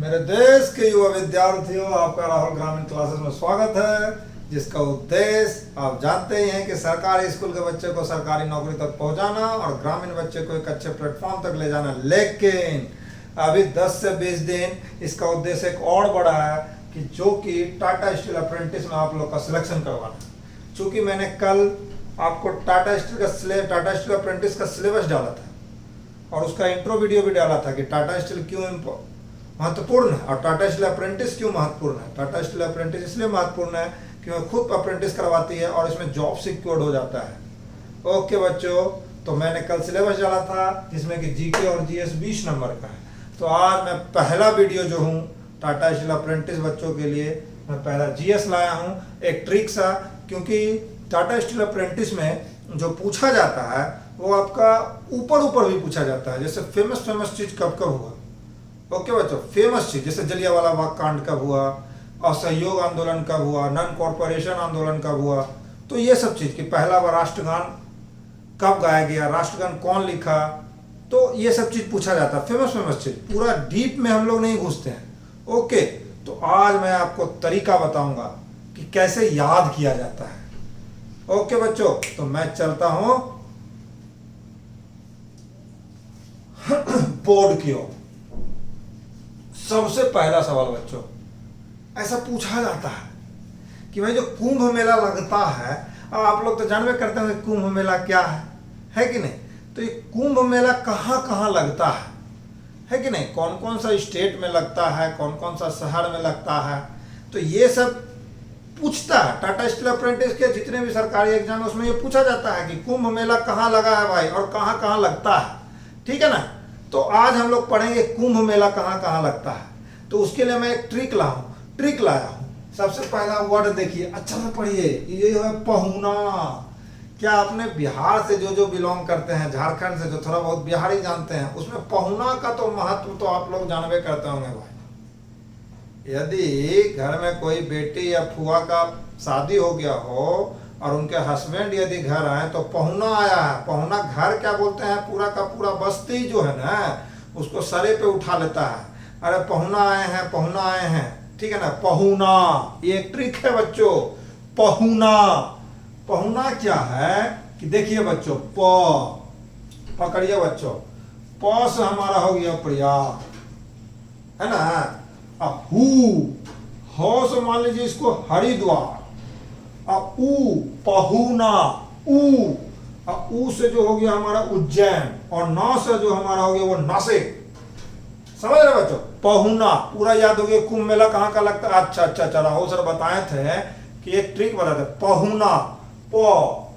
मेरे देश के युवा विद्यार्थियों, आपका राहुल ग्रामीण क्लासेस में स्वागत है, जिसका उद्देश्य आप जानते ही हैं कि सरकारी स्कूल के बच्चे को सरकारी नौकरी तक पहुंचाना और ग्रामीण बच्चे को एक अच्छे प्लेटफॉर्म तक ले जाना। लेकिन अभी 10 से 20 दिन इसका उद्देश्य एक और बड़ा है कि जो कि टाटा स्टील अप्रेंटिस में आप लोग का सिलेक्शन करवाना। चूंकि मैंने कल आपको टाटा स्टील अप्रेंटिस का सिलेबस डाला था और उसका इंट्रो वीडियो भी डाला था कि टाटा स्टील क्यों महत्वपूर्ण है और टाटा स्टील अप्रेंटिस क्यों महत्वपूर्ण है। टाटा स्टील अप्रेंटिस इसलिए महत्वपूर्ण है क्योंकि खुद अप्रेंटिस करवाती है और इसमें जॉब सिक्योर्ड हो जाता है। ओके बच्चों, तो मैंने कल सिलेबस डाला था जिसमें कि जीके और जीएस 20 नंबर का है। तो आज मैं पहला वीडियो जो हूँ टाटा स्टील अप्रेंटिस बच्चों के लिए मैं पहला जीएस लाया हूँ, एक ट्रिक सा। क्योंकि टाटा स्टील अप्रेंटिस में जो पूछा जाता है वो आपका ऊपर भी पूछा जाता है। जैसे फेमस चीज कब हुआ। ओके बच्चों, फेमस चीज जैसे जलियांवाला बाग कांड कब हुआ, असहयोग आंदोलन कब हुआ, नन कॉर्पोरेशन आंदोलन कब हुआ। तो ये सब चीज कि पहला बार राष्ट्रगान कब गाया गया, राष्ट्रगान कौन लिखा, तो ये सब चीज पूछा जाता है। फेमस चीज, पूरा डीप में हम लोग नहीं घुसते हैं। ओके, तो आज मैं आपको तरीका बताऊंगा कि कैसे याद किया जाता है। ओके बच्चों, तो मैं चलता हूं बोर्ड की ओर। सबसे पहला सवाल बच्चों, ऐसा पूछा जाता है कि भाई जो कुंभ मेला लगता है, अब आप लोग तो जानवे करते हैं कुंभ मेला क्या है कि नहीं। तो ये कुंभ मेला कहाँ लगता है कि नहीं, कौन कौन सा स्टेट में लगता है, कौन कौन सा शहर में लगता है, तो ये सब पूछता है। टाटा स्टील अप्रेंटिस के जितने भी सरकारी एग्जाम है उसमें ये पूछा जाता है कि कुंभ मेला कहाँ लगा है भाई और कहाँ लगता है। ठीक है ना। तो आज हम लोग पढ़ेंगे कुंभ मेला कहाँ लगता है। तो उसके लिए मैं एक ट्रिक लाया हूँ। सबसे पहला वर्ड देखिए, अच्छा से पढ़िए, ये है पहुना। क्या आपने बिहार से जो बिलोंग करते हैं, झारखंड से जो थोड़ा बहुत बिहारी जानते हैं, उसमें पहुना का तो महत्व तो आप लोग जानवे करते होंगे भाई। यदि घर में कोई बेटी या फुआ का शादी हो गया हो और उनके हस्बैंड यदि घर आए तो पहुना आया है। पहुना घर क्या बोलते हैं, पूरा का पूरा बस्ती जो है ना उसको सरे पे उठा लेता है। अरे पहुना आए हैं, ठीक है ना। पहुना ये एक ट्रिक है बच्चों। पहुना क्या है कि देखिए बच्चों, पकड़िए बच्चों, प से हमारा हो गया प्रयाग, है ना। अब हो से मान लीजिए इसको हरिद्वार। अब पहुना, ऊ से जो हो गया हमारा उज्जैन और ना से जो हमारा हो गया वो नासिक। समझ रहे बच्चों, पहुना पूरा याद हो गया। कुंभ मेला कहाँ का लगता है। अच्छा राहुल सर बताए थे कि एक ट्रिक बताते। पहुना, प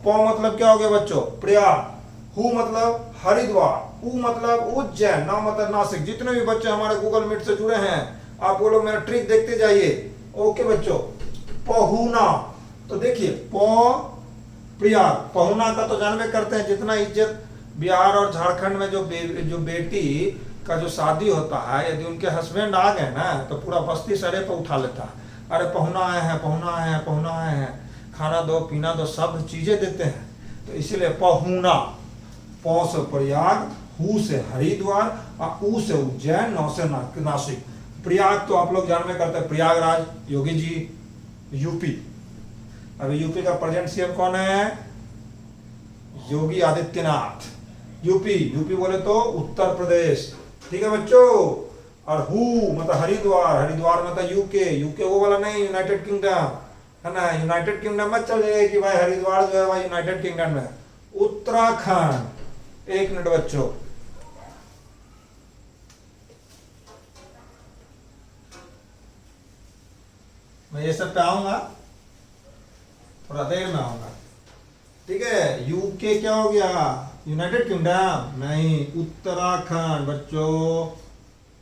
मतलब क्या हो गया बच्चों, प्रयाग। हु मतलब हरिद्वार, ऊ मतलब उज्जैन, ना मतलब नासिक। जितने भी बच्चे हमारे गूगल मीट से जुड़े हैं आप वो लोग मेरा ट्रिक देखते जाइए। ओके बच्चों, पहुना तो देखिए प्रयाग। पहुना का तो जानवे करते हैं, जितना इज्जत बिहार और झारखंड में जो बेटी का जो शादी होता है, यदि उनके हस्बैंड आ गए ना तो पूरा बस्ती सरे पे उठा लेता है। अरे पहुना आए हैं, खाना दो पीना दो, सब चीजें देते हैं। तो इसीलिए पहुना, प से प्रयाग, हु से हरिद्वार और ऊ से उज्जैन, नौ से नासिक। प्रयाग तो आप लोग जानवे करते हैं, प्रयागराज, योगी जी, यूपी। अभी यूपी का प्रेजेंट सीएम कौन है, योगी आदित्यनाथ। यूपी बोले तो उत्तर प्रदेश। ठीक है बच्चों। और हु मतलब हरिद्वार मतलब यूके वो वाला नहीं, यूनाइटेड किंगडम, है ना। यूनाइटेड किंगडम मत चल जाए कि भाई हरिद्वार जो है भाई यूनाइटेड किंगडम में। उत्तराखंड, एक मिनट बच्चों, मैं ये सब पे आऊंगा, थोड़ा देर में आऊंगा। ठीक है। यूके क्या हो गया, यूनाइटेड किंगडम नहीं, उत्तराखंड बच्चों।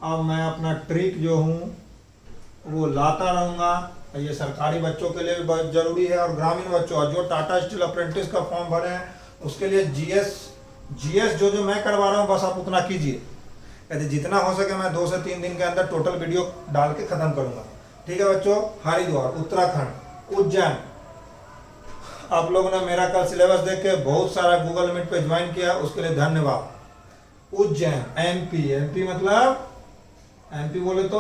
अब मैं अपना ट्रिक जो हूँ वो लाता रहूंगा। ये सरकारी बच्चों के लिए भी बहुत जरूरी है और ग्रामीण बच्चों, और जो टाटा स्टील अप्रेंटिस का फॉर्म भरे हैं उसके लिए जीएस जो मैं करवा रहा हूँ बस आप उतना कीजिए। यदि जितना हो सके मैं 2 से 3 दिन के अंदर टोटल वीडियो डाल के खत्म करूंगा। ठीक है बच्चों। हरिद्वार, उत्तराखंड, उज्जैन। आप लोगों ने मेरा कल सिलेबस देख के बहुत सारा गूगल मीट पे ज्वाइन किया, उसके लिए धन्यवाद। उज्जैन, एमपी मतलब एमपी बोले तो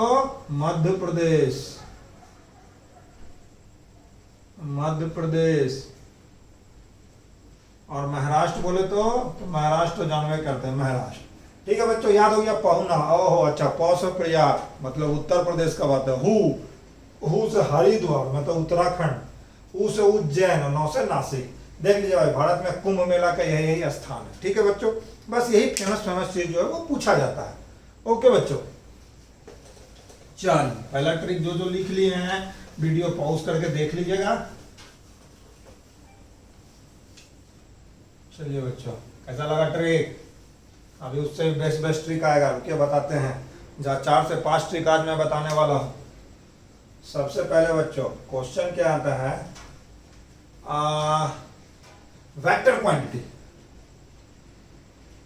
मध्य प्रदेश, मध्य प्रदेश। और महाराष्ट्र बोले तो महाराष्ट्र जानवे करते हैं, महाराष्ट्र। ठीक है बच्चों, याद हो गया पहुना। ओहो अच्छा, पौ से प्रयाग मतलब उत्तर प्रदेश का बात है। हु से हरिद्वार मतलब उत्तराखंड, उ से उज्जैन और नौ से नासिक। देख लीजिए भाई, भारत में कुंभ मेला का यही स्थान है। ठीक है बच्चों, बस यही फेमस चीज जो है वो पूछा जाता है। ओके बच्चों, चल पहला ट्रिक जो जो लिख लिए हैं वीडियो पॉज करके देख लीजिएगा। चलिए बच्चों, कैसा लगा ट्रिक? अभी उससे बेस्ट बेस्ट ट्रिक आएगा, रुकिए बताते हैं। जहाँ 4 से 5 ट्रिक आज मैं बताने वाला हूँ। सबसे पहले बच्चों क्वेश्चन क्या आता है, वेक्टर क्वांटिटी।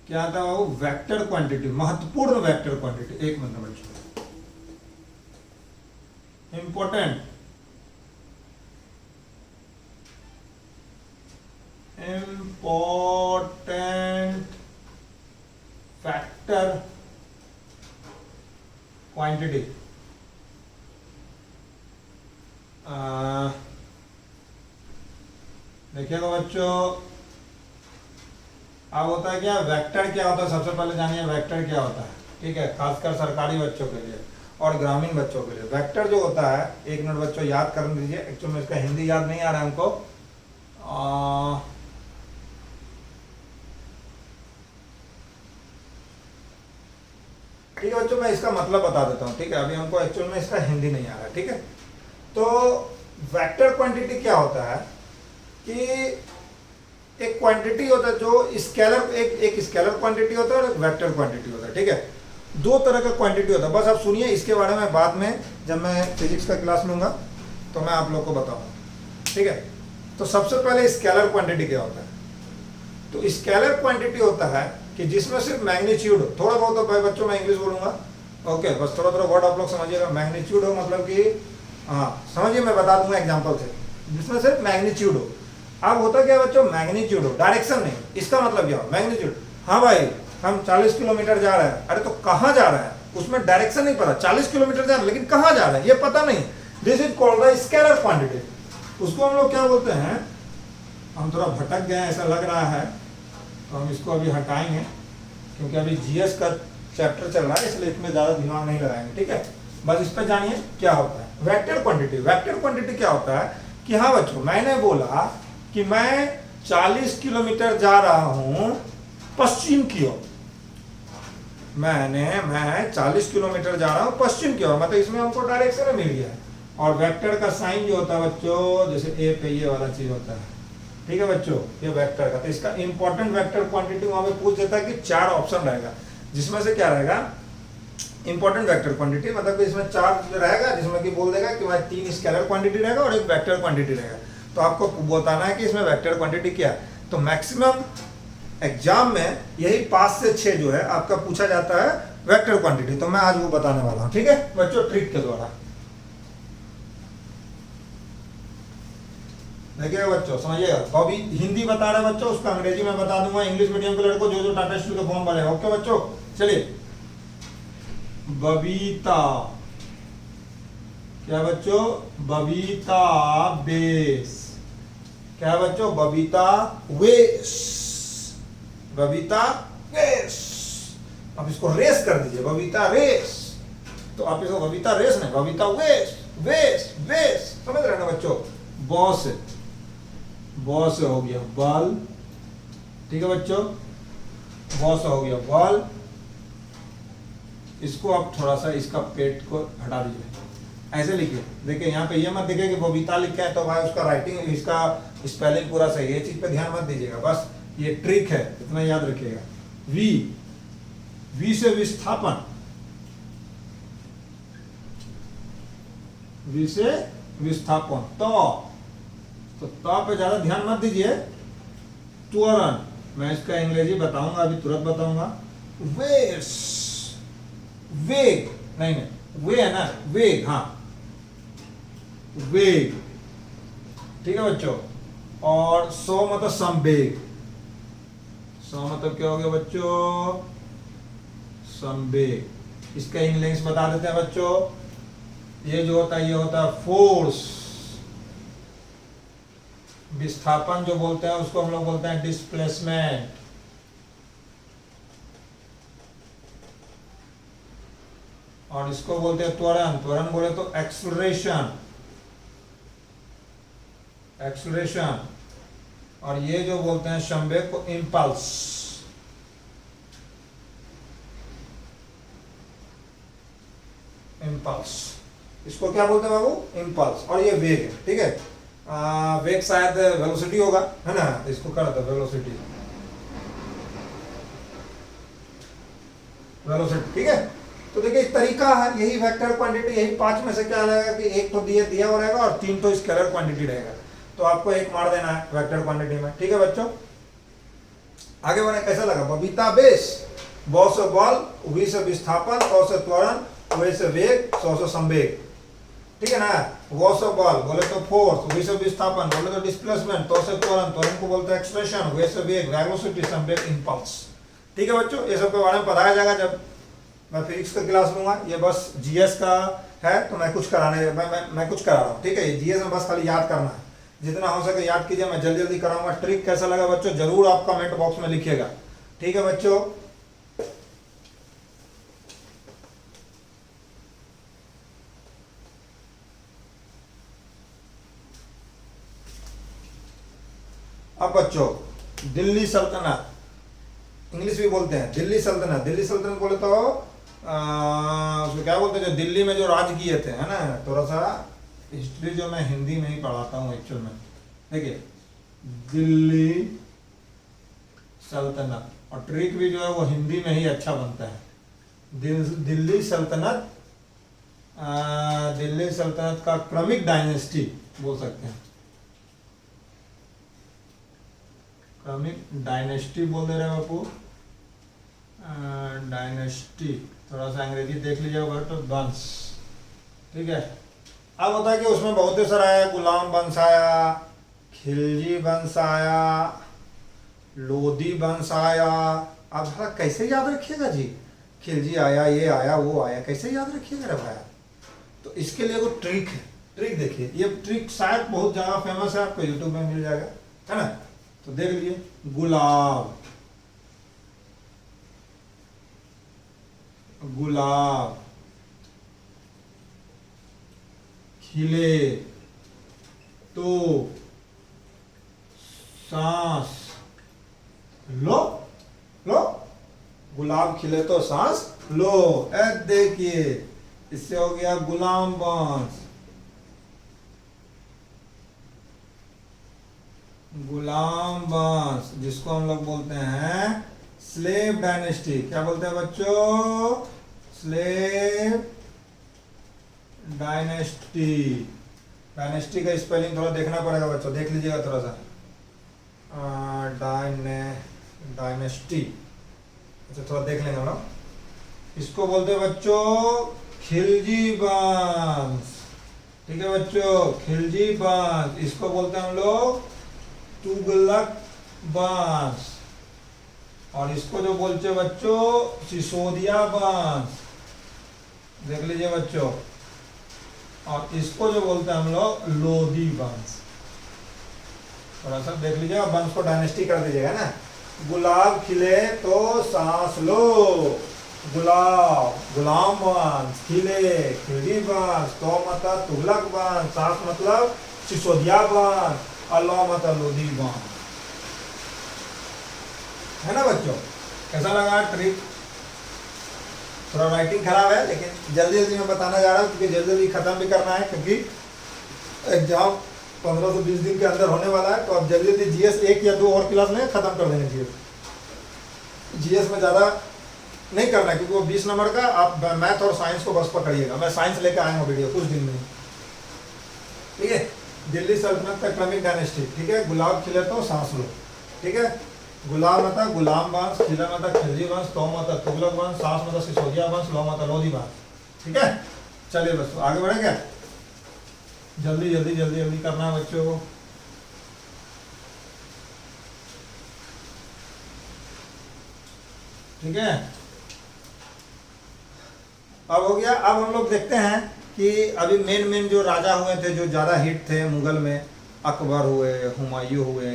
क्या आता है वो? वेक्टर क्वांटिटी, महत्वपूर्ण वेक्टर क्वांटिटी। एक मिनट बच्चों, इंपॉर्टेंट फैक्टर क्वांटिटी। देखिएगा बच्चों, अब होता है क्या, वेक्टर क्या होता है सबसे पहले जानिए वेक्टर क्या होता है। ठीक है, खासकर सरकारी बच्चों के लिए और ग्रामीण बच्चों के लिए वेक्टर जो होता है, एक मिनट बच्चों याद कर लीजिए। एक्चुअली में इसका हिंदी याद नहीं आ रहा है हमको। ठीक है बच्चों, मैं इसका मतलब बता देता हूँ। ठीक है, अभी हमको एक्चुअल में इसका हिंदी नहीं आ रहा है। ठीक है, तो वेक्टर क्वांटिटी क्या होता है कि एक क्वांटिटी होता है जो स्केलर, एक स्केलर क्वांटिटी होता है और एक वेक्टर क्वांटिटी होता है। ठीक है, दो तरह का क्वांटिटी होता है। बस आप सुनिए, इसके बारे में बाद में जब मैं फिजिक्स का क्लास लूंगा तो मैं आप लोग को बताऊंगा। ठीक है, तो सबसे पहले स्केलर क्वांटिटी क्या होता है? तो स्केलर क्वांटिटी होता है कि जिसमें सिर्फ मैग्नीट्यूड, थोड़ा बहुत तो भाई बच्चों मैं इंग्लिश बोलूंगा, ओके, बस थोड़ा थोड़ा वर्ड आप लोग समझिएगा। मैग्नीट्यूड हो मतलब कि, हाँ समझिए, मैं बता दूंगा एग्जांपल से, जिसमें सिर्फ मैग्नीट्यूड हो। अब होता क्या बच्चों, मैग्नीट्यूड हो, डायरेक्शन नहीं। इसका मतलब क्या हो? मैग्नीट्यूड, हाँ भाई हम 40 किलोमीटर जा रहे हैं, अरे तो कहाँ जा रहे हैं, उसमें डायरेक्शन नहीं पता। 40 किलोमीटर जा रहे हैं लेकिन कहाँ जा रहे हैं ये पता नहीं। This is called the scalar quantity. उसको हम लोग क्या बोलते हैं, हम थोड़ा भटक गए ऐसा लग रहा है, तो हम इसको अभी हटाएंगे क्योंकि अभी जीएस का चैप्टर चल रहा है, इसलिए इसमें ज्यादा दिमाग नहीं लगाएंगे। ठीक है, बस इस पर जानिए क्या होता है वेक्टर क्वांटिटी। वेक्टर क्वांटिटी क्या होता है कि हाँ बच्चों, मैंने बोला कि मैं 40 किलोमीटर जा रहा हूं पश्चिम की ओर। मैं 40 किलोमीटर जा रहा हूं पश्चिम की ओर, मतलब इसमें हमको डायरेक्शन मिल गया। और वेक्टर का साइन जो होता है बच्चों, जैसे ए पे ये वाला चीज होता है। ठीक है बच्चों, ये वेक्टर का, तो इसका इंपॉर्टेंट वेक्टर क्वांटिटी वहां पे पूछ देता है कि 4 ऑप्शन रहेगा, जिसमें से क्या रहेगा, इंपॉर्टेंट वेक्टर क्वांटिटी, मतलब कि इसमें 4 रहेगा, जिसमें कि बोल देगा कि भाई 3 स्केलर क्वांटिटी रहेगा और एक वेक्टर क्वांटिटी रहेगा। तो आपको बताना है कि इसमें वेक्टर क्वांटिटी क्या है। तो मैक्सिमम एग्जाम में यही 5 से 6 जो है आपका पूछा जाता है वेक्टर क्वांटिटी। तो मैं आज वो बताने वाला हूं। ठीक है बच्चों, ट्रिक के द्वारा। देखिएगा बच्चों, समझिएगा। तो अभी हिंदी बता रहे बच्चों, उसका अंग्रेजी में बता दूंगा। इंग्लिश मीडियम के लड़कों जो जो टाटा स्टील का फॉर्म भरेगा। ओके बच्चों, चलिए। बबीता, क्या बच्चों, बबीता बेस। क्या बच्चों, बबीता वेस, बबीता वेस। अब इसको रेस कर दीजिए, बबीता रेस। तो आप इसको बबीता रेस नहीं, बबीता वेस, वेस वेस, समझ रहे ना बच्चों। बॉस, बॉस हो गया बल। ठीक है बच्चों, बॉस हो गया बल। इसको आप थोड़ा सा इसका पेट को हटा दीजिए, ऐसे लिखिए। देखिए यहाँ पे ये मत देखिए कि बबीता लिखा है तो भाई उसका राइटिंग, इसका स्पेलिंग पूरा सही है, ये चीज पे ध्यान मत दीजिएगा। बस ये ट्रिक है, इतना याद रखिएगा। वी, वी से विस्थापन, वी से विस्थापन। तो पे ज्यादा ध्यान मत दीजिए। त्वरण, मैं इसका अंग्रेजी बताऊंगा, अभी तुरंत बताऊंगा। वेस, वेग, नहीं वे है ना, वेग, हाँ वेग। ठीक है बच्चों। और सो मतलब संवेग, सो मतलब क्या हो गया बच्चों, संवेग। इसका इंग्लिश बता देते हैं बच्चों। ये जो होता है ये होता है फोर्स। विस्थापन जो बोलते हैं उसको हम लोग बोलते हैं डिस्प्लेसमेंट। और इसको बोलते हैं त्वरण। त्वरण बोले तो एक्सलरेशन। एक्सलरेशन। और ये जो बोलते हैं संवेग को इम्पल्स। इम्पल्स, इसको क्या बोलते हैं बाबू? इम्पल्स। और ये वेग है, ठीक है। वेग शायद वेलोसिटी होगा, है ना, इसको कर दो वेलोसिटी। वेलोसिटी, ठीक है। तो देखिए एक तरीका है, यही वेक्टर क्वांटिटी, यही 5 में से क्या रहेगा कि एक तो दिया हुआ रहेगा और 3 तो स्केलर क्वांटिटी रहेगा। तो आपको एक मार देना है वेक्टर क्वांटिटी में, ठीक है बच्चों। आगे बढ़े, कैसा लगा? बबीता बेस, बहुत से बल, हुई से विस्थापन, सौ से त्वरण, हुए से वेग, सौ से संवेग, ठीक है ना। वो से बल बोले तो फोर्स, हुई से विस्थापन बोले तो डिस्प्लेसमेंट, तो से त्वरण, त्वरण को बोलते हैं एक्सप्रेशन, हुए से वेग वेलोसिटी, संवेग इंपल्स, ठीक है बच्चों। ये सब के बारे में पढ़ाया जाएगा जब मैं फिजिक्स का क्लास लूंगा। ये बस जीएस का है तो मैं कुछ कराने मैं कुछ करा रहा हूँ, ठीक है। ये जीएस में बस खाली याद करना है, जितना हो सके याद कीजिए, मैं जल्दी जल्दी कराऊंगा। ट्रिक कैसा लगा बच्चों जरूर आप कमेंट बॉक्स में लिखिएगा, ठीक है बच्चों। अब बच्चों दिल्ली सल्तनत, इंग्लिश भी बोलते हैं दिल्ली सल्तनत। दिल्ली सल्तनत बोले तो उसको क्या बोलते हैं, जो दिल्ली में जो राज किए थे, है ना। थोड़ा सा हिस्ट्री जो मैं हिंदी में ही पढ़ाता हूँ एक्चुअल में। देखिए दिल्ली सल्तनत, और ट्रिक भी जो है वो हिंदी में ही अच्छा बनता है। दिल्ली सल्तनत, दिल्ली सल्तनत का क्रमिक डायनेस्टी बोल सकते हैं। क्रमिक डायनेस्टी बोल दे रहे हैं बापू, डायनेस्टी। थोड़ा सा अंग्रेजी देख लीजिएगा तो वंश, ठीक है। अब होता है कि उसमें बहुत सारा आया, गुलाम वंश आया, खिलजी वंश आया, लोधी वंश आया। अब थोड़ा कैसे याद रखिएगा जी, खिलजी आया, ये आया, वो आया, कैसे याद रखिएगा रे भाई। तो इसके लिए वो ट्रिक है। ट्रिक देखिए, ये ट्रिक शायद बहुत ज़्यादा फेमस है, आपको यूट्यूब में मिल जाएगा, है ना। तो देख लीजिए, गुलाब, गुलाब, खिले तो सांस लो, लो, गुलाब खिले तो सांस लो। देखिए इससे हो गया गुलाम वंश। गुलाम वंश जिसको हम लोग बोलते हैं स्लेव डायनेस्टी। क्या बोलते हैं बच्चों? Slave dynasty. डायनेस्टी का स्पेलिंग थोड़ा देखना पड़ेगा बच्चों, देख लीजिएगा थोड़ा सा। डायनेस्टी, अच्छा थोड़ा देख लेंगे हम लोग। इसको बोलते हैं बच्चों खिलजी वंश, ठीक है बच्चों, खिलजी वंश। इसको बोलते हैं हम लोग तुगलक वंश। और इसको जो बोलते हैं बच्चों सिसोदिया वंश, देख लीजिए बच्चों। और इसको जो बोलते हैं हम लोग लोधी वंश। थोड़ा सा देख लीजिए, वंश को डायनेस्टी कर दीजिएगा ना। गुलाब खिले तो सांस लो, गुलाब, गुलाम वंश, खिले, खिलजी वंश, तो मतलब तुगलक वंश, सांस मतलब सिसोदिया वंश, अल्लाह मतलब लोधी वंश, है ना बच्चों। कैसा लगा ट्रिक? थोड़ा राइटिंग खराब है लेकिन जल्दी जल्दी मैं बताना जा रहा हूँ, क्योंकि जल्दी जल्दी खत्म भी करना है, क्योंकि एग्जाम 15 से 20 दिन के अंदर होने वाला है। तो अब जल्दी जल्दी जीएस 1 या 2 और क्लास में खत्म कर देंगे। जीएस में ज़्यादा नहीं करना है, क्योंकि वो 20 नंबर का। आप मैथ और साइंस को बस पकड़िएगा, मैं साइंस लेकर आऊँगा वीडियो कुछ दिन में, ठीक है। दिल्ली सल्तनत का क्रमिक डायनेस्टी, ठीक है। गुलाब खिले तो सांस लो, ठीक है। गुलाब मता गुलाम वंश, खिला मता खिलजी वंश, तो मता तुगलक वंश, सांस मता सिसोदिया वंश, लो मता लोधी वंश, ठीक है। चलिए बस आगे बढ़े क्या? जल्दी जल्दी जल्दी जल्दी करना है बच्चों को। ठीक है, अब हो गया। अब हम लोग देखते हैं कि अभी मेन मेन जो राजा हुए थे जो ज़्यादा हिट थे मुगल में, अकबर हुए, हुमायूं हुए,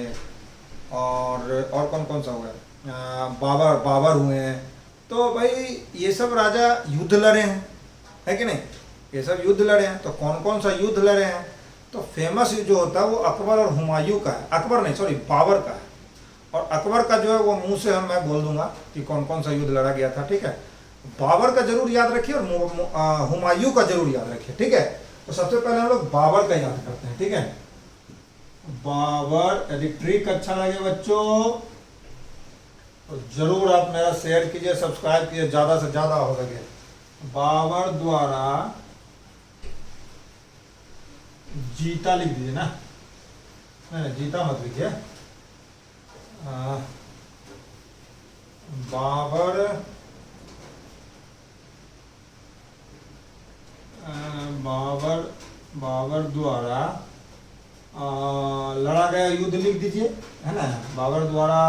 और कौन कौन सा हुआ, बाबर बाबर हुए हैं। तो भाई ये सब राजा युद्ध लड़े हैं, है कि नहीं, ये सब युद्ध लड़े हैं। तो कौन कौन सा युद्ध लड़े हैं, तो फेमस जो होता है वो अकबर और हुमायूं का है, अकबर नहीं सॉरी बाबर का है। और अकबर का जो है वो मुंह से मैं बोल दूंगा कि कौन कौन सा युद्ध लड़ा गया था, ठीक है। बाबर का जरूर याद रखिए और हुमायूं का जरूर याद रखिए, ठीक है। तो सबसे पहले हम लोग बाबर का याद करते हैं, ठीक है। बाबर, यदि ट्रिक अच्छा लगे बच्चों तो जरूर आप मेरा शेयर कीजिए, सब्सक्राइब कीजिए, ज़्यादा से ज़्यादा हो सके। बाबर द्वारा जीता लिख दीजिए ना, नहीं जीता मत लिखिए, बाबर बाबर बाबर द्वारा लड़ा गया युद्ध लिख दीजिए, है ना। बाबर द्वारा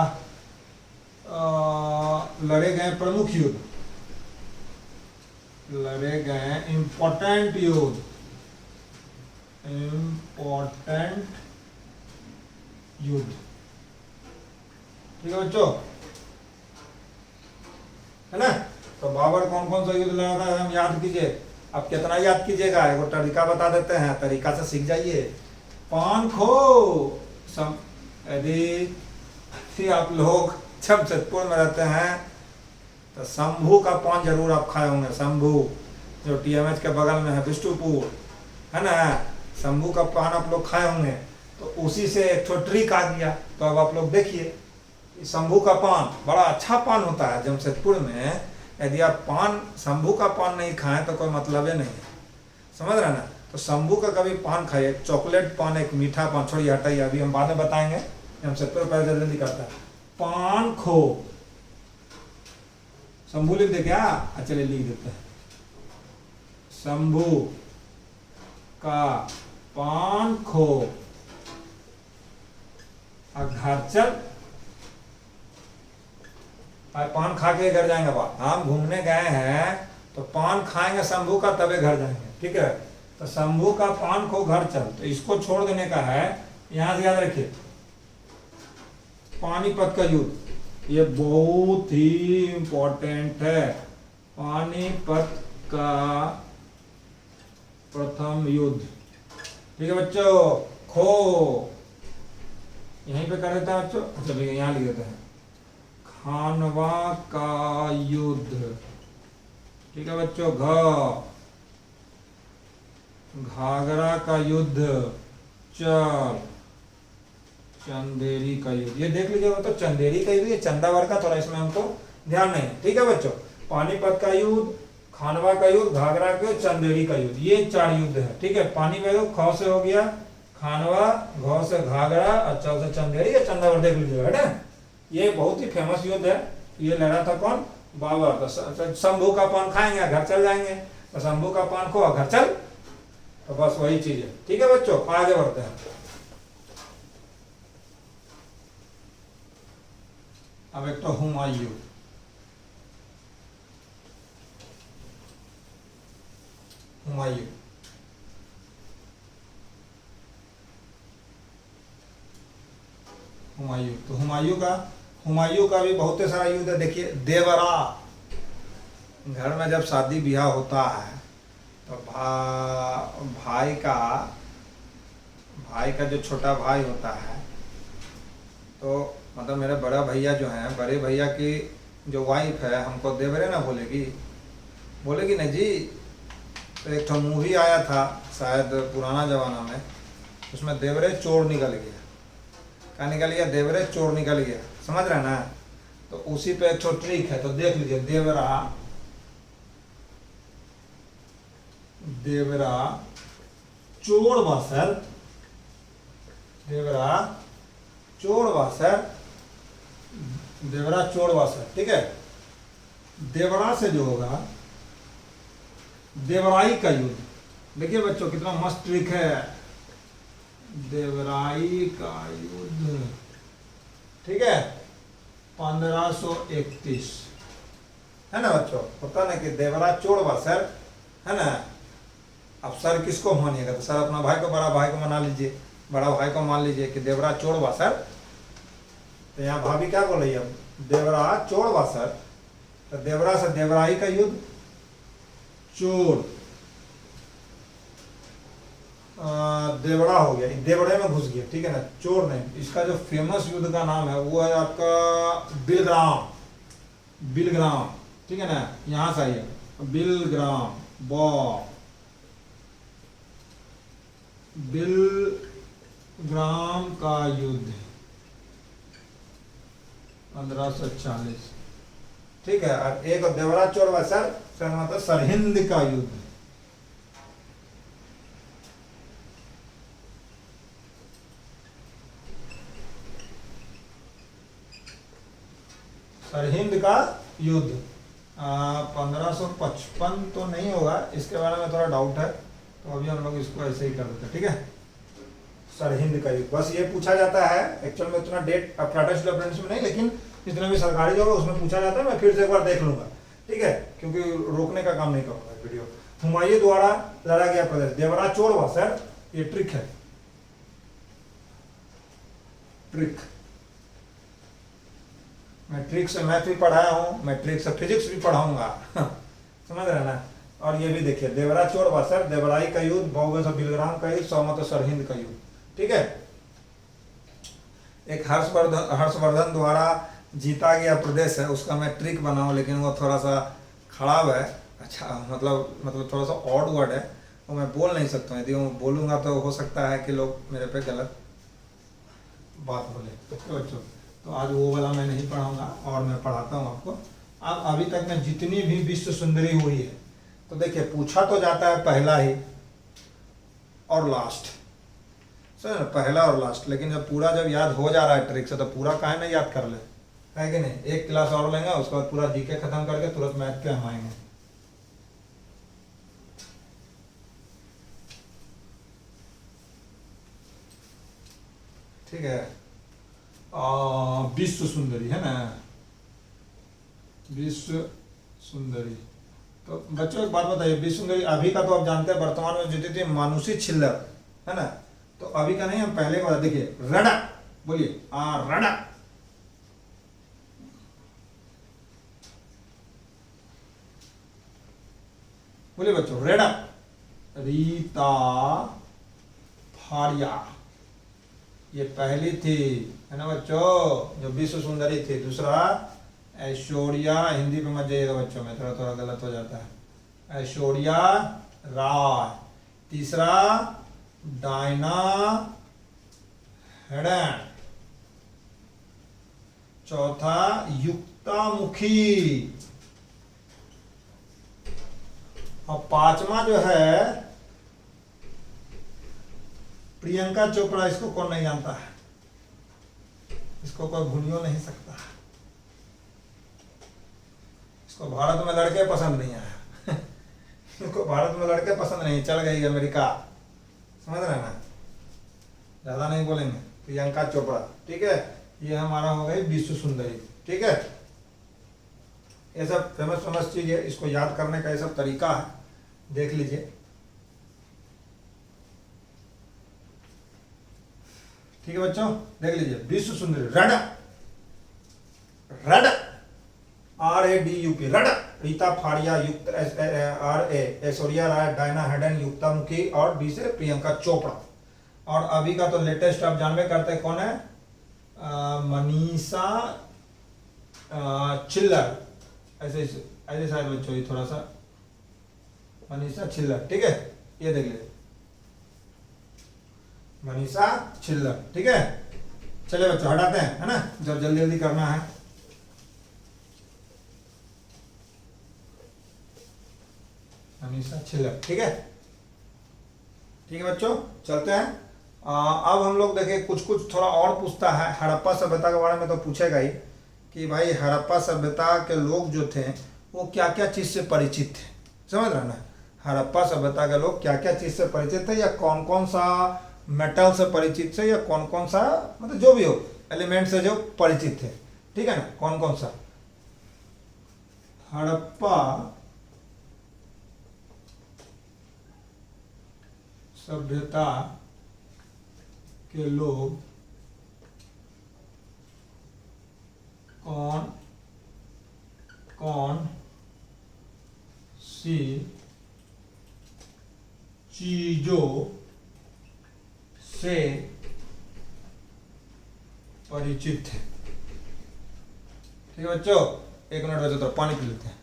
लड़े गए प्रमुख युद्ध, लड़े गए इंपॉर्टेंट युद्ध, इंपॉर्टेंट युद्ध, ठीक है बच्चों, है ना। तो बाबर कौन कौन सा युद्ध लड़ा था हम याद कीजिए। अब कितना याद कीजिएगा, एक तरीका बता देते हैं, तरीका से सीख जाइए। पान खो सम, यदि आप लोग जमशेदपुर में रहते हैं तो शंभू का पान जरूर आप खाए होंगे। शंभू जो टीएमएच के बगल में है, बिष्टुपुर, है ना। शंभू का पान आप लोग खाए होंगे, तो उसी से एक तो ट्रिक आ गया। तो अब आप लोग देखिए, शंभू का पान बड़ा अच्छा पान होता है जमशेदपुर में। यदि आप पान शंभू का पान नहीं खाएं तो कोई मतलब ही नहीं है, समझ रहे ना। तो शंभू का कभी पान खाइए, चॉकलेट पान, एक मीठा पान, छोड़िए हटाइए, अभी हम बाद में बताएंगे, जमशेदपुर पहले जल्दी करता है। पान खो, शंभू लिख दे क्या, चलिए लिख देते हैं। शंभू का पान खो, घर चल, पान खा के घर जाएंगे। बात हम घूमने गए हैं तो पान खाएंगे शंभू का, तबे घर जाएंगे, ठीक है। तो शंभू का पान खो घर चल, तो इसको छोड़ देने का है। यहां से याद रखिए पानीपत का युद्ध, ये बहुत ही इंपॉर्टेंट है। पानीपत का प्रथम युद्ध, ठीक है बच्चों। खो यहीं पे कर देते हैं बच्चों, चलिए यहाँ लिख देते हैं। खानवा का युद्ध, ठीक है बच्चों। घाघरा का युद्ध, चल। चंदेरी का युद्ध, ये देख लीजिएगा तो चंदेरी का युद्ध, ये चंदावर का, थोड़ा इसमें हमको ध्यान नहीं, ठीक है बच्चों। पानीपत का युद्ध, खानवा का युद्ध, घाघरा का युद्ध, चंदेरी का युद्ध, ये 4 युद्ध है, ठीक है। पानी में ख से हो गया खानवा, घ से घाघरा और च से चंदेरी, या चंदावर देख लीजिएगा, है ना। ये बहुत ही फेमस युद्ध है। ये लड़ा था कौन, बाबर। तो शंभू का पान खाएंगे घर चल जाएंगे, तो शंभू का पान खो घर चल, तो बस वही चीज है, ठीक है बच्चों। आगे बढ़ते हैं। अब एक तो हुमायूं, हुमायूं हुमायूं तो हुमायूं का भी बहुत सारा युद्ध है। देखिए देवरा, घर में जब शादी ब्याह होता है तो भाई का जो छोटा भाई होता है, तो मतलब मेरे बड़ा भैया जो हैं, बड़े भैया की जो वाइफ है हमको देवरे ना बोलेगी ना जी। तो एक तो मूवी आया था शायद पुराना जमाना में, उसमें देवरे चोर निकल गया, क्या निकल गया, देवरे चोर निकल गया, समझ रहे ना। तो उसी पे एक तो ट्रिक है, तो देख लीजिए। देवरा चोर बासर, देवरा चोर बासर, ठीक है। देवरा से जो होगा देवराई का युद्ध, देखिए बच्चों कितना मस्त ट्रिक है। देवराई का युद्ध, ठीक है, 1531, है ना बच्चों, होता ना कि देवरा चोर बा सर, है ना। अब सर किसको मानिएगा, तो सर अपना भाई को, बड़ा भाई को मना लीजिए, बड़ा भाई को मान लीजिए कि देवरा चोर बा सर। तो यहाँ भाभी क्या बोल रही है, देवरा चोर बा सर। तो देवरा से देवराई का युद्ध, चोर देवड़ा हो गया, देवड़े में घुस गया, ठीक है ना, चोर नहीं। इसका जो फेमस युद्ध का नाम है वो है आपका बिलग्राम, बिलग्राम, ठीक है ना, यहां से आइए, बिलग्राम, बिलग्राम का युद्ध 1540, ठीक है। और एक देवरा चोर व सर मतलब सरहिंद का युद्ध, सरहिंद का युद्ध 1555 तो नहीं होगा, इसके बारे में थोड़ा डाउट है, तो अभी हम लोग इसको ऐसे ही कर देते हैं, ठीक है। सरहिंद का युद्ध बस ये पूछा जाता है, एक्चुअल में उतना डेट अप्रेंटिस में नहीं, लेकिन जितना भी सरकारी जॉब है उसमें पूछा जाता है। मैं फिर से एक बार देख लूंगा, ठीक है, क्योंकि रोकने का काम नहीं करूंगा वीडियो। हुमायूं द्वारा लड़ा गया प्रदेश, देवरा चोर हुआ सर, ये ट्रिक है, ट्रिक। मैं ट्रिक से मैथ भी पढ़ाया हूँ, मैं ट्रिक से फिजिक्स भी पढ़ाऊंगा समझ रहे ना। और ये भी देखिए, देवरा चोर हुआ सर, देवराई का युद्ध, बहुवचन बिलग्राम का युद्ध, सौमत सरहिंद का युद्ध, ठीक है। एक हर्षवर्धन द्वारा जीता गया प्रदेश है, उसका मैं ट्रिक बनाऊं, लेकिन वो थोड़ा सा खराब है, अच्छा मतलब थोड़ा सा ऑड वर्ड है, वो मैं बोल नहीं सकता हूँ। यदि मैं बोलूँगा तो हो सकता है कि लोग मेरे पे गलत बात बोले, तो बच्चों तो आज वो वाला मैं नहीं पढ़ाऊँगा, और मैं पढ़ाता हूँ आपको। अब अभी तक में जितनी भी विश्व सुंदरी हुई है, तो देखिए पूछा तो जाता है पहला ही और लास्ट, सर पहला और लास्ट, लेकिन जब पूरा जब याद हो जा रहा है ट्रिक से, तो पूरा काहे नहीं याद कर ले, है कि नहीं। एक क्लास और लेंगे, उसके बाद पूरा जीके खत्म करके तुरंत मैथ के हम आएंगे। ठीक है, विश्व सुंदरी है ना, विश्व सुंदरी। तो बच्चों एक बात बताइए, विश्व सुंदरी अभी का तो आप जानते हैं, वर्तमान में जीती थी मानुषी छिल्लर, है ना। तो अभी का नहीं, हम पहले का देखिए, रड़ा बोलिए, रड़ा, बोलिए बच्चों, रेडा, रीता फारिया, ये पहली थी, है ना बच्चों, जो विश्व सुंदरी थी। दूसरा ऐश्वर्या, हिंदी पे मत जाइएगा बच्चों में, थोड़ा थोड़ा गलत हो जाता है, ऐश्वर्या राय। तीसरा डायना हेडन। चौथा युक्तामुखी। और पांचवा जो है प्रियंका चोपड़ा। इसको कौन नहीं जानता है, इसको कोई भूलियो नहीं सकता। इसको भारत में लड़के पसंद नहीं आया इसको भारत में लड़के पसंद नहीं, चल गई अमेरिका, समझ रहे ना, ज्यादा नहीं बोलेंगे। प्रियंका चोपड़ा, ठीक है, ये हमारा हो गई विश्व सुंदरी, ठीक है। ये सब फेमस चीज है, इसको याद करने का ये सब तरीका है, देख लीजिए। ठीक है बच्चों, देख लीजिए, विश्व सुंदरी, रड, रड, RADUP, रड, रीता फाड़िया, युक्त RA, ऐश्वर्या राय, डायना हेडन, युक्तामुखी, और डी से प्रियंका चोपड़ा। और अभी का तो लेटेस्ट आप जानवे करते हैं कौन है, मनीषा छिल्लर, ऐसे ऐसे शायद बच्चों, ये थोड़ा सा मनीषा छिल्लर, ठीक है, ये देख लीजिए, मनीषा छिल्लर, ठीक है। चलिए बच्चों हटाते हैं, है ना, जब जल्दी जल्दी करना है। मनीषा छिल्लर, ठीक है, ठीक है बच्चों, चलते हैं। अब हम लोग देखें, कुछ कुछ थोड़ा और पूछता है। हड़प्पा सभ्यता के बारे में तो पूछेगा ही कि भाई हड़प्पा सभ्यता के लोग जो थे वो क्या क्या चीज़ से परिचित थे, समझ रहे ना। हड़प्पा सभ्यता के लोग क्या क्या चीज़ से परिचित थे, या कौन कौन सा मेटल से परिचित थे, या कौन कौन सा मतलब जो भी हो एलिमेंट से जो परिचित थे, ठीक है ना, कौन कौन सा। हड़प्पा सभ्यता के लोग कौन कौन सी चीजों से परिचित है। ठीक है बच्चों, 1 मिनट बच्चों, तो पानी पी लेते हैं।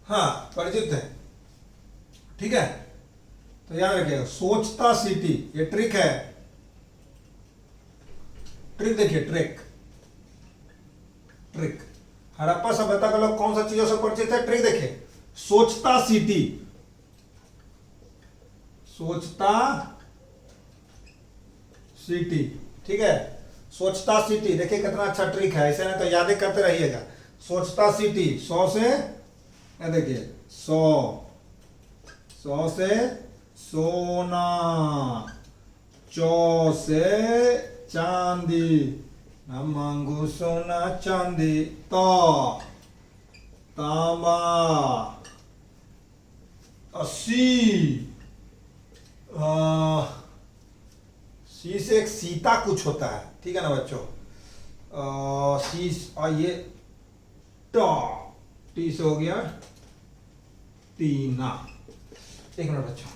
हाँ, परिचित है। ठीक है, तो याद रखिएगा, सोचता सिटी, ये ट्रिक है। ट्रिक देखिए, ट्रिक ट्रिक हड़प्पा सभ्यता के लोग कौन सा चीजों से परिचित है? ट्रिक देखिए, सोचता सिटी, सोचता सिटी। ठीक है, सोचता सिटी, देखिए कितना अच्छा ट्रिक है, ऐसे नहीं तो यादें करते रहिएगा। सोचता सिटी, 100 से, ये देखिए 100 से सोना, चौ से चांदी, न मांगू सोना चांदी, तांबा, 80, सी से एक सीता कुछ होता है। ठीक है ना बच्चों, सी और ये टी से हो गया टीना। 1 मिनट बच्चों,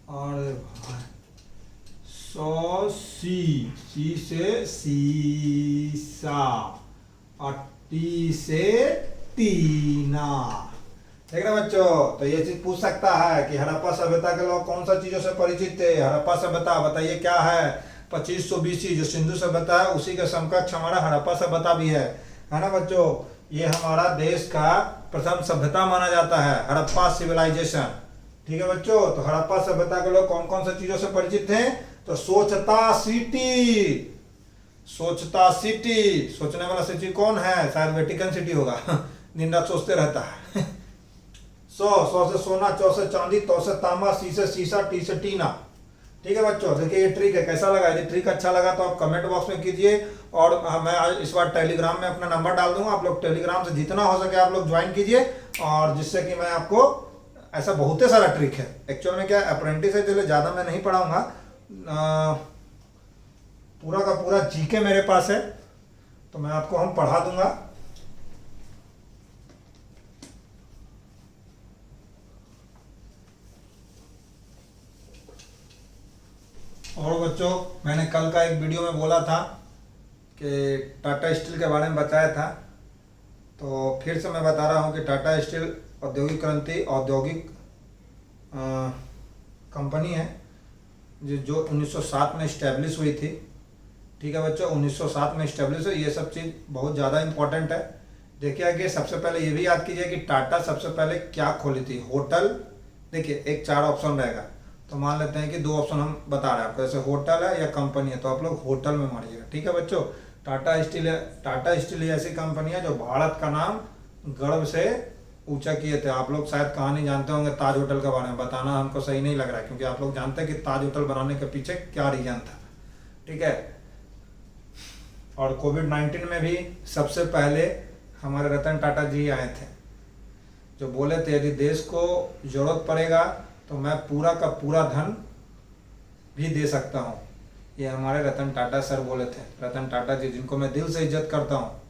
और 100 सी से सीसा और टी से टीना। ठीक है बच्चों, तो ये चीज पूछ सकता है कि हड़प्पा सभ्यता के लोग कौन सा चीजों से परिचित थे। हड़प्पा सभ्यता बताइए क्या है? 2500 BC जो सिंधु सभ्यता है उसी के समकक्ष हमारा हड़प्पा सभ्यता भी है ना बच्चों। ये हमारा देश का प्रथम सभ्यता माना जाता है, हड़प्पा सिविलाइजेशन। ठीक है बच्चों, तो हड़प्पा सभ्यता के लोग कौन कौन सा चीजों से परिचित थे? तो सोचता सिटी, सोचता सिटी, सोचने वाला सिटी कौन है? शायद वेटिकन सिटी होगा दिन रात सोचते रहता है 100 से सोना, चौ से चांदी, तौ से तांबा, सी से सीसा, टी से टीना। ठीक है बच्चों, देखिए ये ट्रिक है, कैसा लगा? यदि ट्रिक अच्छा लगा तो आप कमेंट बॉक्स में कीजिए, और मैं आज इस बार टेलीग्राम में अपना नंबर डाल दूंगा, आप लोग टेलीग्राम से जितना हो सके आप लोग ज्वाइन कीजिए, और जिससे कि मैं आपको ऐसा बहुत सारा ट्रिक है। एक्चुअल में क्या अप्रेंटिस है, इसलिए ज़्यादा मैं नहीं पढ़ाऊंगा, पूरा का पूरा जीके मेरे पास है, तो मैं आपको हम पढ़ा दूंगा। और बच्चों, मैंने कल का एक वीडियो में बोला था कि टाटा स्टील के बारे में बताया था, तो फिर से मैं बता रहा हूँ कि टाटा स्टील औद्योगिक क्रांति औद्योगिक कंपनी है जो 1907 में इस्टेब्लिश हुई थी। ठीक है बच्चों, 1907 में इस्टेब्लिश हुई। ये सब चीज़ बहुत ज़्यादा इंपॉर्टेंट है। देखिए कि सबसे पहले ये भी याद कीजिए कि टाटा सबसे पहले क्या खोली थी? होटल। देखिए एक 4 ऑप्शन रहेगा, तो मान लेते हैं कि 2 ऑप्शन हम बता रहे हैं आपको, जैसे होटल है या कंपनी है, तो आप लोग होटल में मारिएगा। ठीक है बच्चों, टाटा स्टील ऐसी कंपनी है जो भारत का नाम गर्व से ऊंचा किए थे। आप लोग शायद कहानी जानते होंगे ताज होटल के बारे में, बताना हमको सही नहीं लग रहा है, क्योंकि आप लोग जानते हैं कि ताज होटल बनाने के पीछे क्या रीजन था। ठीक है, और कोविड-19 में भी सबसे पहले हमारे रतन टाटा जी आए थे, जो बोले थे यदि देश को जरूरत पड़ेगा तो मैं पूरा का पूरा धन भी दे सकता हूँ। ये हमारे रतन टाटा सर बोले थे, रतन टाटा जी, जिनको मैं दिल से इज्जत करता हूँ।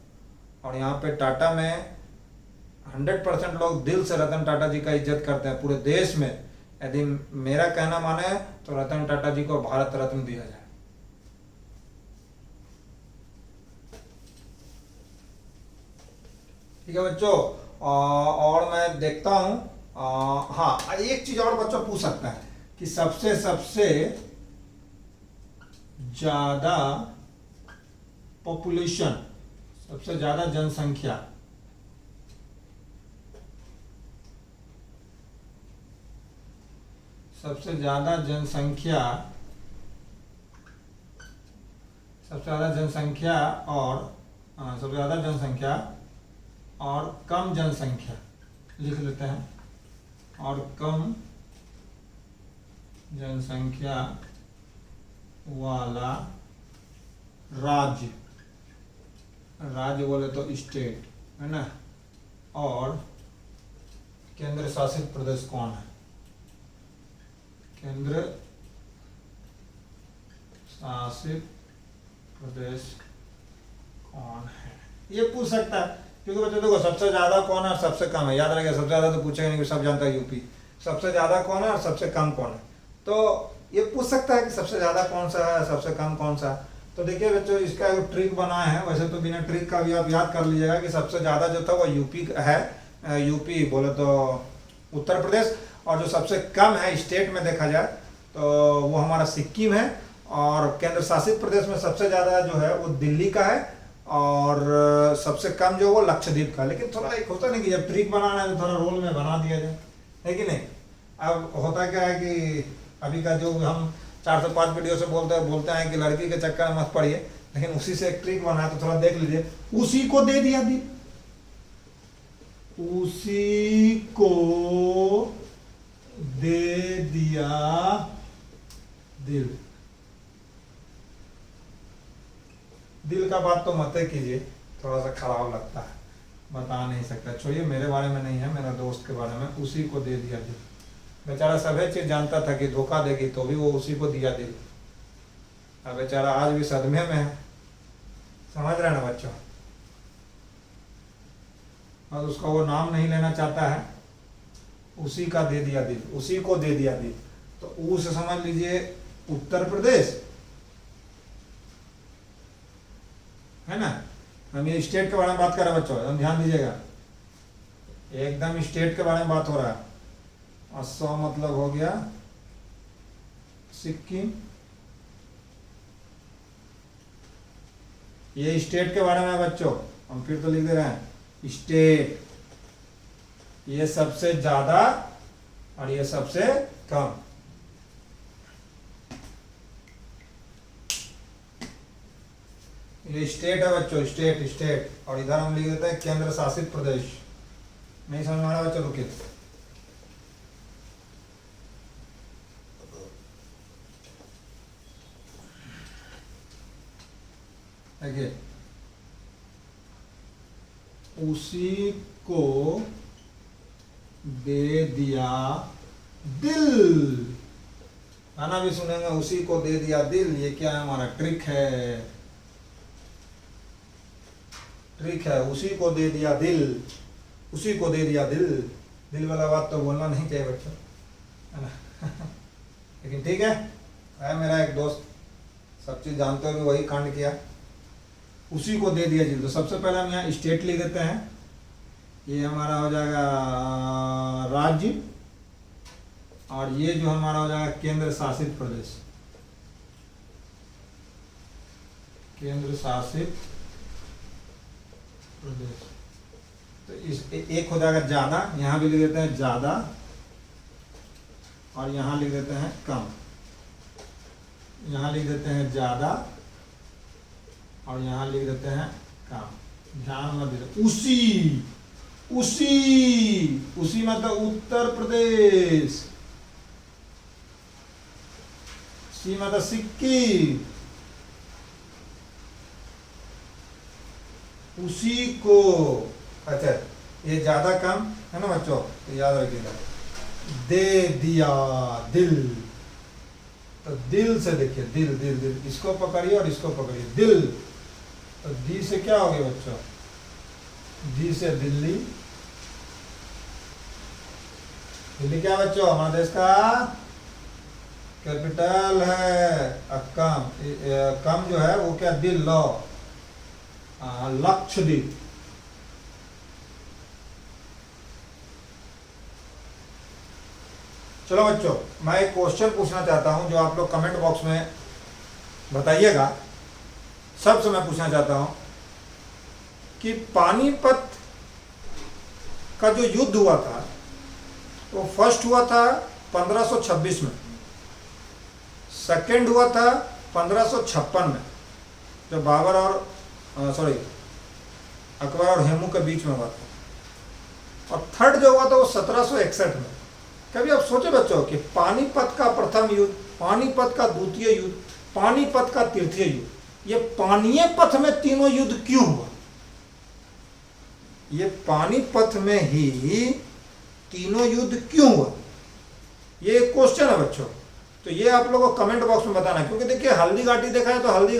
और यहाँ पे टाटा में 100% लोग दिल से रतन टाटा जी का इज्जत करते हैं पूरे देश में। यदि मेरा कहना माने तो रतन टाटा जी को भारत रत्न दिया जाए। ठीक है बच्चों, और मैं देखता हूँ, हाँ एक चीज और बच्चों पूछ सकता है कि सबसे ज्यादा पॉपुलेशन, सबसे ज्यादा जनसंख्या और हाँ, सबसे ज़्यादा जनसंख्या और कम जनसंख्या लिख लेते हैं, और कम जनसंख्या वाला राज्य, राज्य बोले तो स्टेट है ना, और केंद्र शासित प्रदेश कौन है? केंद्र शासित प्रदेश कौन है, ये पूछ सकता है। क्योंकि बच्चों देखो सबसे ज्यादा कौन है और सबसे कम है, याद रखिएगा। सबसे ज्यादा तो पूछेगा नहीं कि सब जानता है यूपी, सबसे ज्यादा कौन है और सबसे कम कौन है, तो ये पूछ सकता है कि सबसे ज्यादा कौन सा है, सबसे कम कौन सा है। तो देखिए बच्चों, इसका एक ट्रिक बनाया है, वैसे तो बिना ट्रिक का भी आप याद कर लीजिएगा कि सबसे ज्यादा जो था वो यूपी है, यूपी बोले तो उत्तर प्रदेश, और जो सबसे कम है स्टेट में देखा जाए तो वो हमारा सिक्किम है, और केंद्र शासित प्रदेश में सबसे ज़्यादा जो है वो दिल्ली का है, और सबसे कम जो वो लक्षद्वीप का। लेकिन थोड़ा एक होता नहीं कि जब ट्रिक बनाना है तो थोड़ा रोल में बना दिया जाए, है कि नहीं। अब होता क्या है कि अभी का जो हम 4 से 5 वीडियो से बोलते हैं कि लड़की के चक्कर में मत पड़िए, लेकिन उसी से एक ट्रिक बना है तो थोड़ा देख लीजिए। उसी को दे दिया दिल, उसी को दे दिया दिल। दिल का बात तो मत कीजिए, थोड़ा सा खराब लगता है, बता नहीं सकता। छोड़िए, मेरे बारे में नहीं है, मेरा दोस्त के बारे में। उसी को दे दिया दिल, बेचारा सभी चीज जानता था कि धोखा देगी, तो भी वो उसी को दिया दिल। अब बेचारा आज भी सदमे में है, समझ रहे ना बच्चों। बस उसका वो नाम नहीं लेना चाहता है, उसी का दे दिया दिल, उसी को दे दिया दिल। तो ऊ से समझ लीजिए उत्तर प्रदेश, है ना। हम ये स्टेट के बारे में बात कर रहे हैं बच्चों, हम ध्यान दीजिएगा, एकदम स्टेट के बारे में बात हो रहा है। असम मतलब हो गया सिक्किम, ये स्टेट के बारे में बच्चों, हम फिर तो लिख दे रहे हैं स्टेट। ये सबसे ज्यादा और ये सबसे कम। ये स्टेट है बच्चों, स्टेट स्टेट, और इधर हम लिख देते हैं केंद्र शासित प्रदेश। नहीं समझ में आ रहा बच्चों, रुकिए। देखिए, उसी को दे दिया दिल, गाना भी सुनेंगे, उसी को दे दिया दिल। ये क्या है, हमारा ट्रिक है, ट्रिक है। उसी को दे दिया दिल, उसी को दे दिया दिल। दिल वाला बात तो बोलना नहीं चाहिए बच्चों, है ना। लेकिन ठीक है मेरा एक दोस्त सब चीज जानते हुए वही कांड किया, उसी को दे दिया दिल। तो सबसे पहले हम यहाँ स्टेट लिख देते हैं, ये हमारा हो जाएगा राज्य, और ये जो हमारा हो जाएगा केंद्र शासित प्रदेश, केंद्र शासित प्रदेश। तो इस एक हो जाएगा ज्यादा, यहाँ भी लिख देते हैं ज्यादा, और यहाँ लिख देते हैं कम। यहाँ लिख देते हैं ज्यादा और यहाँ लिख देते हैं कम। ध्यान मत दीजिए, उसी उसी उसी मतलब उत्तर प्रदेश, सी मतलब सिक्किम, उसी को। अच्छा, ये ज्यादा कम है ना बच्चों, तो याद रखिएगा, दे दिया दिल। तो दिल से देखिए, दिल दिल दिल, इसको पकड़िए और इसको पकड़िए, दिल। तो दी से क्या हो गया बच्चों, दी से दिल्ली। दिल्ली क्या बच्चों, हमारे देश का कैपिटल है। कम कम जो है वो क्या, दिल, लो, लक्षद्वीप। चलो बच्चों, मैं एक क्वेश्चन पूछना चाहता हूं जो आप लोग कमेंट बॉक्स में बताइएगा। सबसे मैं पूछना चाहता हूं कि पानीपत का जो युद्ध हुआ था वो फर्स्ट हुआ था 1526 में, सेकंड हुआ था 1556 में, जो बाबर और अकबर और हेमू के बीच में हुआ था। और थर्ड जो हुआ था वो 1761 में। कभी आप सोचे बच्चों कि पानीपत का प्रथम युद्ध, पानीपत का द्वितीय युद्ध, पानीपत का तृतीय युद्ध, ये पानीय पथ में तीनों युद्ध क्यों हुआ? ये पानीपत में ही तीनों युद्ध क्यों हुआ? ये एक क्वेश्चन है बच्चों। तो ये आप लोगों को कमेंट बॉक्स में बताना है, क्योंकि देखिए हल्दी घाटी देखा है तो हल्दी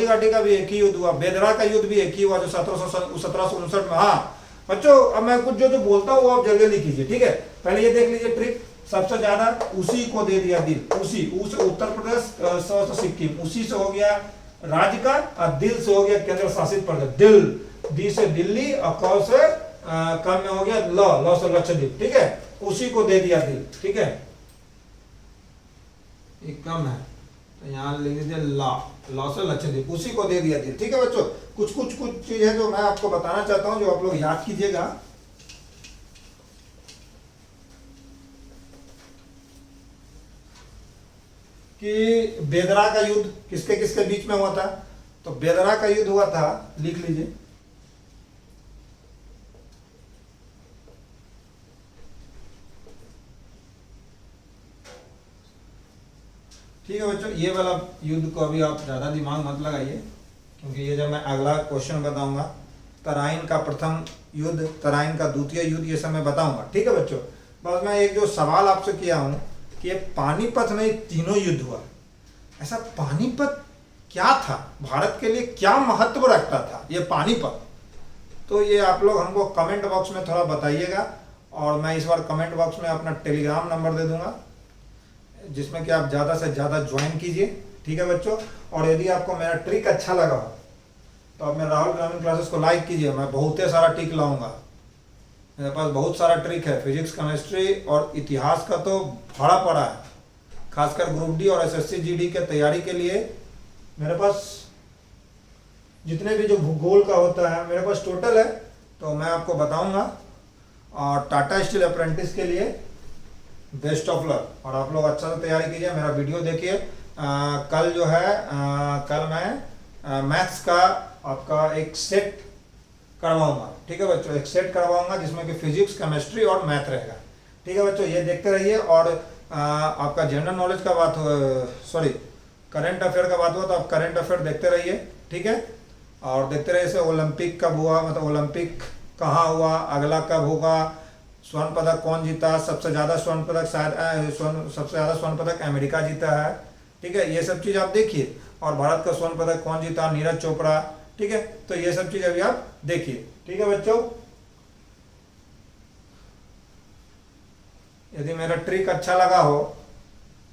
घाटी का भी एक ही युद्ध हुआ, बेदरा का युद्ध भी एक ही हुआ जो 1759 में। हाँ बच्चों, अब मैं कुछ जो बोलता हूँ वो आप जल्दी जल्दी कीजिए, ठीक है। पहले ये देख लीजिए ट्रिक, सबसे ज्यादा उसी को दे दिया दिल, उसी उत्तर प्रदेश सिक्किम, उसी से हो गया राज्य का, और दिल से हो गया केंद्र शासित प्रदेश। दिल, दी से दिल्ली, और क से कम में हो गया ल से लक्षद्वीप, ठीक है। उसी को दे दिया दिल, ठीक है। ये कम है तो यहाँ लिख दीजिए ला से लक्षद्वीप, उसी को दे दिया दिल, ठीक है बच्चों। कुछ चीज है जो मैं आपको बताना चाहता हूँ, जो आप लोग याद कीजिएगा। कि बेदरा का युद्ध किसके किसके बीच में हुआ था? तो बेदरा का युद्ध हुआ था, लिख लीजिए, ठीक है बच्चों। ये वाला युद्ध को अभी आप ज्यादा दिमाग मत लगाइए, क्योंकि ये जब मैं अगला क्वेश्चन बताऊंगा, तराइन का प्रथम युद्ध, तराइन का द्वितीय युद्ध, ये सब मैं बताऊंगा, ठीक है बच्चों। बस मैं एक जो सवाल आपसे किया हूं कि पानीपत में तीनों युद्ध हुआ, ऐसा पानीपत क्या था, भारत के लिए क्या महत्व रखता था ये पानीपत? तो ये आप लोग हमको कमेंट बॉक्स में थोड़ा बताइएगा, और मैं इस बार कमेंट बॉक्स में अपना टेलीग्राम नंबर दे दूंगा, जिसमें कि आप ज़्यादा से ज़्यादा ज्वाइन कीजिए, ठीक है बच्चों। और यदि आपको मेरा ट्रिक अच्छा लगा तो आप मेरे राहुल ग्रामीण क्लासेस को लाइक कीजिए। मैं बहुत ही सारा ट्रिक लाऊंगा, मेरे पास बहुत सारा ट्रिक है, फिजिक्स, केमिस्ट्री और इतिहास का तो भरा पड़ा है, खासकर ग्रुप डी और एसएससी जीडी के तैयारी के लिए। मेरे पास जितने भी जो भूगोल का होता है मेरे पास टोटल है, तो मैं आपको बताऊंगा। और टाटा स्टील अप्रेंटिस के लिए बेस्ट ऑफ लक, और आप लोग अच्छा से तैयारी कीजिए, मेरा वीडियो देखिए। कल जो है कल मैं मैथ्स का आपका एक सेट करवाऊंगा, ठीक है बच्चों, एक सेट करवाऊंगा जिसमें कि फिजिक्स, केमिस्ट्री और मैथ रहेगा, ठीक है बच्चों। ये देखते रहिए। और आपका जनरल नॉलेज का बात हो, करंट अफेयर का बात हुआ तो आप करंट अफेयर देखते रहिए, ठीक है। और देखते रहिए जैसे ओलंपिक कब हुआ, मतलब ओलंपिक कहाँ हुआ, अगला कब होगा, स्वर्ण पदक कौन जीता, सबसे ज़्यादा स्वर्ण पदक शायद सबसे ज़्यादा स्वर्ण पदक अमेरिका जीता है, ठीक है। ये सब चीज़ आप देखिए। और भारत का स्वर्ण पदक कौन जीता, नीरज चोपड़ा, ठीक है। तो ये सब चीज़ अभी आप देखिए, ठीक है बच्चों। यदि मेरा ट्रिक अच्छा लगा हो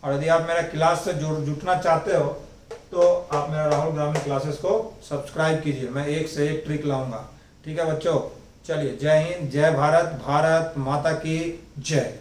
और यदि आप मेरा क्लास से जुटना चाहते हो तो आप मेरा राहुल ग्रामीण क्लासेस को सब्सक्राइब कीजिए, मैं एक से एक ट्रिक लाऊंगा, ठीक है बच्चों। चलिए, जय हिंद, जय भारत, भारत माता की जय।